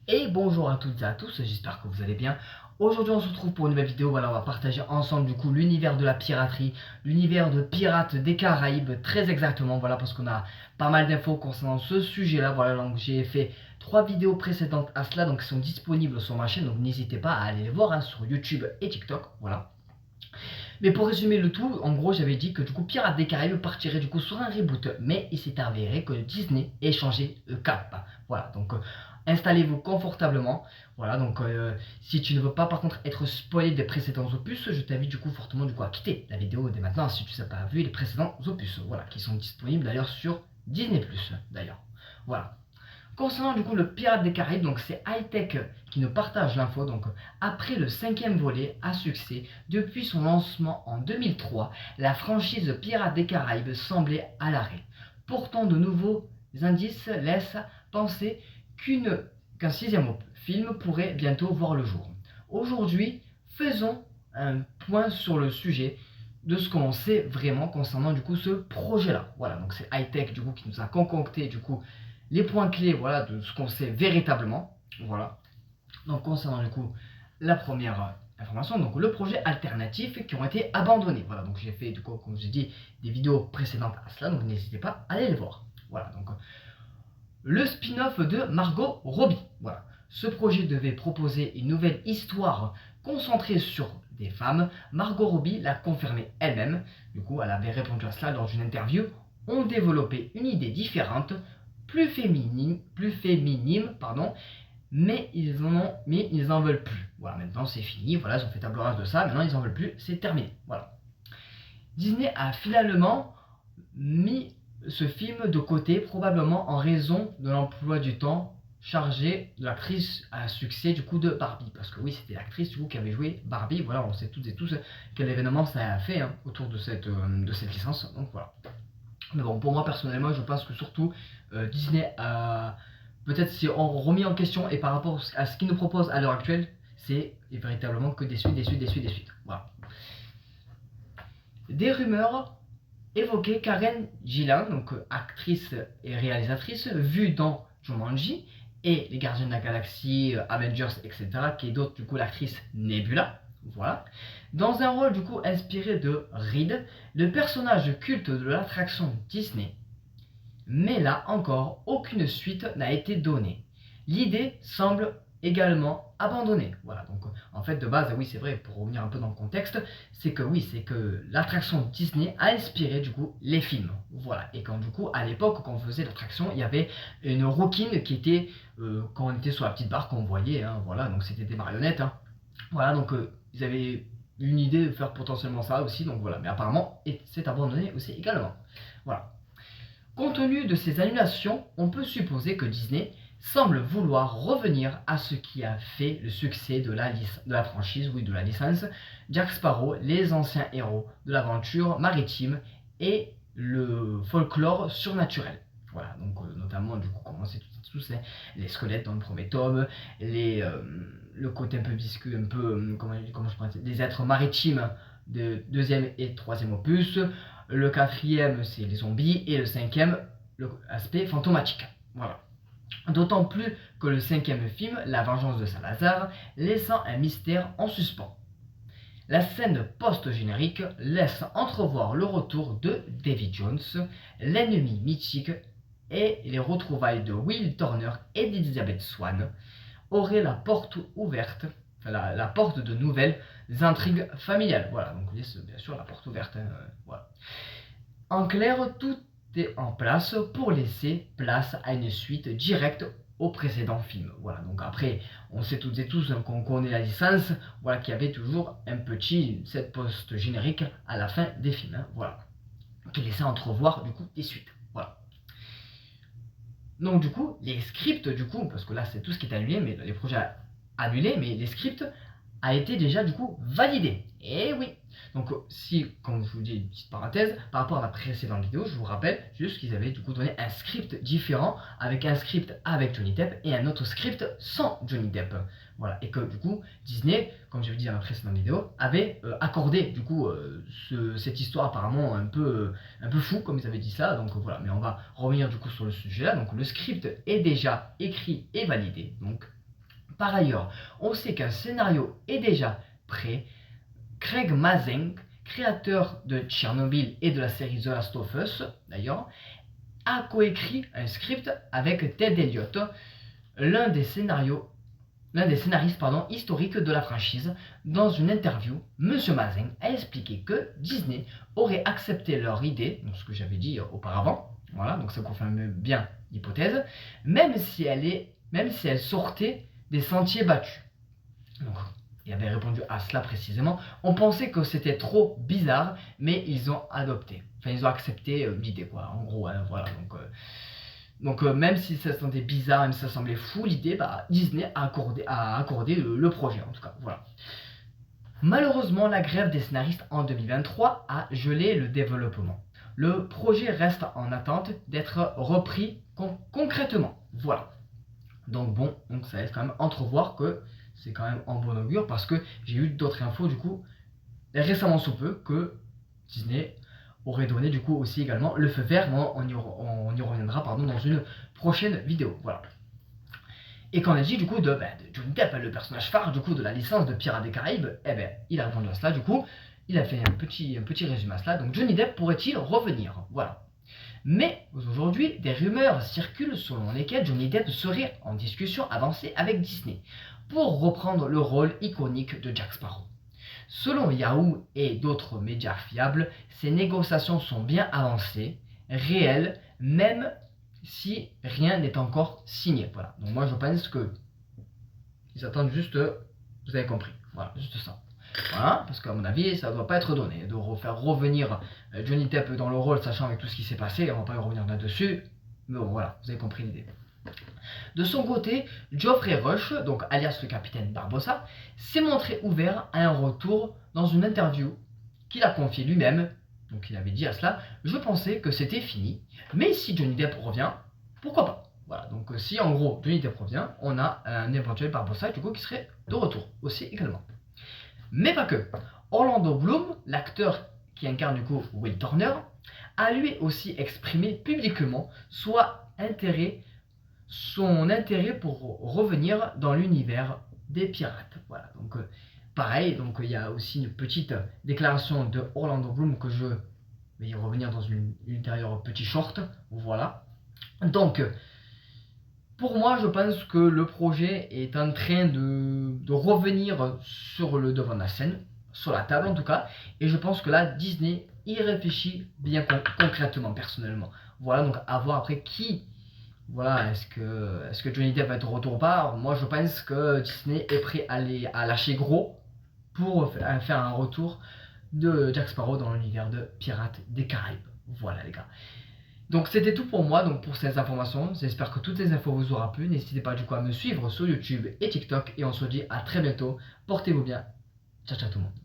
Et bonjour à toutes et à tous, j'espère que vous allez bien. Aujourd'hui on se retrouve pour une nouvelle vidéo, voilà on va partager ensemble du coup l'univers de la piraterie, l'univers de Pirates des Caraïbes, très exactement, voilà parce qu'on a pas mal d'infos concernant ce sujet là, voilà donc j'ai fait 3 vidéos précédentes à cela, donc qui sont disponibles sur ma chaîne, donc n'hésitez pas à aller les voir hein, sur YouTube et TikTok, voilà. Mais pour résumer le tout, en gros j'avais dit que du coup Pirates des Caraïbes partirait du coup sur un reboot, mais il s'est avéré que Disney ait changé de cap. Voilà, donc installez-vous confortablement. Voilà, donc si tu ne veux pas par contre être spoilé des précédents opus, je t'invite du coup fortement du coup à quitter la vidéo dès maintenant si tu n'as pas vu les précédents opus, voilà, qui sont disponibles d'ailleurs sur Disney+, d'ailleurs. Voilà. Concernant du coup le Pirate des Caraïbes, donc c'est Hightech qui nous partage l'info. Donc après le 5e volet à succès, depuis son lancement en 2003, la franchise Pirates des Caraïbes semblait à l'arrêt. Pourtant de nouveaux indices laissent penser qu'un 6e film pourrait bientôt voir le jour. Aujourd'hui, faisons un point sur le sujet de ce qu'on sait vraiment concernant du coup ce projet là. Voilà, donc c'est Hightech du coup qui nous a concocté du coup les points clés, voilà, de ce qu'on sait véritablement. Voilà. Donc concernant du coup la première information, donc le projet alternatif qui ont été abandonnés. Voilà, donc j'ai fait du coup, comme j'ai dit, des vidéos précédentes à cela, donc n'hésitez pas à aller les voir. Voilà, donc le spin-off de Margot Robbie. Voilà. Ce projet devait proposer une nouvelle histoire concentrée sur des femmes. Margot Robbie l'a confirmé elle-même. Du coup, elle avait répondu à cela dans une interview. On développait une idée différente, plus féminine, pardon, mais ils en veulent plus. Voilà, maintenant c'est fini. Voilà, ils ont fait table rase de ça. Maintenant ils en veulent plus. C'est terminé. Voilà. Disney a finalement mis ce film de côté, probablement en raison de l'emploi du temps chargé de l'actrice à succès du coup de Barbie. Parce que oui, c'était l'actrice du coup qui avait joué Barbie. Voilà, on sait toutes et tous quel événement ça a fait hein, autour de cette licence. Donc voilà. Mais bon, pour moi personnellement, je pense que surtout Disney a peut-être s'est remis en question et par rapport à ce qu'il nous propose à l'heure actuelle, c'est véritablement que des suites, des suites, des suites, des suites. Voilà. Des rumeurs évoquaient Karen Gillan, donc actrice et réalisatrice, vue dans Jumanji et Les Gardiens de la Galaxie, Avengers, etc., qui est d'autre du coup l'actrice Nebula. Voilà. Dans un rôle du coup inspiré de Reed, le personnage culte de l'attraction Disney. Mais là encore, aucune suite n'a été donnée. L'idée semble également abandonnée. Voilà, donc en fait de base, oui c'est vrai, pour revenir un peu dans le contexte, c'est que l'attraction Disney a inspiré du coup les films. Voilà, et quand du coup à l'époque quand on faisait l'attraction, il y avait une rouquine qui était, quand on était sur la petite barre qu'on voyait, hein, voilà, donc c'était des marionnettes. Hein. Voilà, donc ils avaient une idée de faire potentiellement ça aussi, donc voilà, mais apparemment c'est abandonné aussi également. Voilà. Compte tenu de ces annulations, on peut supposer que Disney semble vouloir revenir à ce qui a fait le succès de la franchise, oui, de la licence, Jack Sparrow, les anciens héros de l'aventure maritime et le folklore surnaturel. Voilà, donc notamment, du coup, comment c'est tous les squelettes dans le premier tome, le côté un peu visqueux, un peu, comment je pourrais dire, des êtres maritimes de deuxième et troisième opus. Le quatrième, c'est les zombies. Et le cinquième, l'aspect fantomatique. Voilà. D'autant plus que le 5e film, La Vengeance de Salazar, laissant un mystère en suspens. La scène post-générique laisse entrevoir le retour de Davy Jones, l'ennemi mythique, et les retrouvailles de Will Turner et d'Elizabeth Swann auraient la porte ouverte, la porte de nouvelles intrigues familiales. Voilà, donc laisse bien sûr la porte ouverte. Hein, voilà. En clair, tout est en place pour laisser place à une suite directe au précédent film. Voilà, donc après, on sait toutes et tous hein, qu'on connaît la licence, voilà, qu'il y avait toujours un petit set post-générique à la fin des films, hein, voilà, qui laissait entrevoir du coup des suites. Voilà. Donc du coup, les scripts du coup, parce que là c'est tout ce qui est annulé, mais les projets annulés, mais les scripts a été déjà du coup validé. Et oui. Donc si, comme je vous dis une petite parenthèse, par rapport à la précédente vidéo, je vous rappelle juste qu'ils avaient du coup donné un script différent, avec un script avec Johnny Depp et un autre script sans Johnny Depp. Voilà, et que du coup Disney, comme je vous dit dans la précédente vidéo, avait accordé du coup cette histoire apparemment un peu fou comme ils avaient dit ça. Donc voilà, mais on va revenir du coup sur le sujet là. Donc le script est déjà écrit et validé. Donc Par ailleurs, on sait qu'un scénario est déjà prêt. Craig Mazin, créateur de Tchernobyl et de la série The Last of Us, d'ailleurs, a coécrit un script avec Ted Elliott, l'un des scénaristes historiques de la franchise. Dans une interview, Monsieur Mazin a expliqué que Disney aurait accepté leur idée, donc ce que j'avais dit auparavant, voilà, donc ça confirme bien l'hypothèse, même si elle sortait des sentiers battus. Donc, il avait répondu à cela précisément. On pensait que c'était trop bizarre, mais ils ont adopté. Enfin, ils ont accepté l'idée, quoi. En gros, hein, voilà. Donc, même si ça semblait bizarre, même si ça semblait fou, l'idée, Disney a accordé le projet, en tout cas. Voilà. Malheureusement, la grève des scénaristes en 2023 a gelé le développement. Le projet reste en attente d'être repris concrètement. Voilà. Donc bon, ça laisse quand même entrevoir que c'est quand même en bon augure, parce que j'ai eu d'autres infos du coup récemment sous peu que Disney aurait donné du coup aussi également le feu vert. On y reviendra dans une prochaine vidéo. Voilà. Et qu'en est-il du coup de Johnny Depp, le personnage phare du coup de la licence de Pirates des Caraïbes? Eh bien, il a répondu à cela du coup. Il a fait un petit résumé à cela. Donc Johnny Depp pourrait-il revenir? Voilà. Mais aujourd'hui, des rumeurs circulent selon lesquelles Johnny Depp serait en discussion avancée avec Disney pour reprendre le rôle iconique de Jack Sparrow. Selon Yahoo et d'autres médias fiables, ces négociations sont bien avancées, réelles, même si rien n'est encore signé. Voilà. Donc moi je pense que ils attendent juste, vous avez compris, voilà, juste ça. Voilà, parce qu'à mon avis, ça ne doit pas être donné de refaire revenir Johnny Depp dans le rôle, sachant avec tout ce qui s'est passé, on ne va pas y revenir là-dessus. Mais bon, voilà, vous avez compris l'idée. De son côté, Geoffrey Rush, donc alias le capitaine Barbossa, s'est montré ouvert à un retour dans une interview qu'il a confiée lui-même. Donc il avait dit à cela: je pensais que c'était fini, mais si Johnny Depp revient, pourquoi pas? Voilà, donc si en gros Johnny Depp revient, on a un éventuel Barbossa du coup qui serait de retour aussi également. Mais pas que. Orlando Bloom, l'acteur qui incarne du coup Will Turner, a lui aussi exprimé publiquement son intérêt pour revenir dans l'univers des pirates. Voilà, donc pareil, donc il y a aussi une petite déclaration de Orlando Bloom que je vais y revenir dans une ultérieure petit short. Voilà. Donc pour moi, je pense que le projet est en train de revenir sur le devant de la scène, sur la table en tout cas, et je pense que là, Disney y réfléchit bien concrètement, personnellement. Voilà, donc à voir après qui, voilà, est-ce que Johnny Depp va être de retour ou pas? Moi, je pense que Disney est prêt à lâcher gros pour faire un retour de Jack Sparrow dans l'univers de Pirates des Caraïbes. Voilà les gars. Donc c'était tout pour moi, donc pour ces informations. J'espère que toutes ces infos vous auront plu. N'hésitez pas du coup à me suivre sur YouTube et TikTok. Et on se dit à très bientôt. Portez-vous bien. Ciao ciao tout le monde.